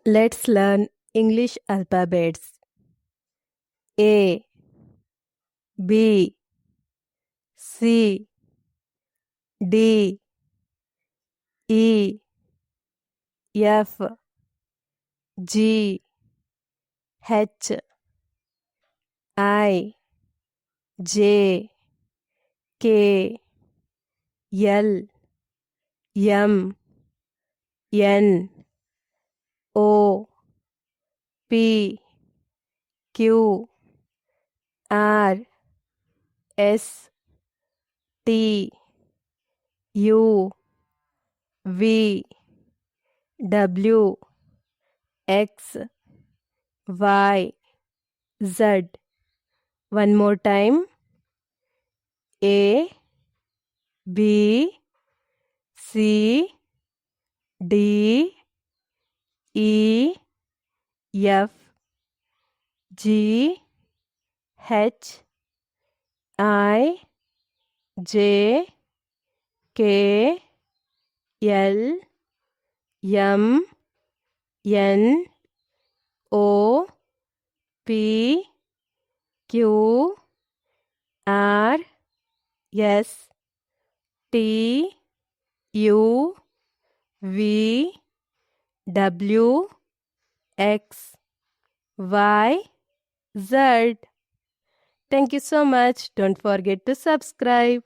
Let's learn English alphabets. A, B, C, D, E, F, G, H, I, J, K, L, M, N, O, P, Q, R, S, T, U, V, W, X, Y, Z. One more time. A, B, C, D, E, F, G, H, I, J, K, L, M, N, O, P, Q, R, S, T, U, V, W, X, Y, Z. Thank you so much. Don't forget to subscribe.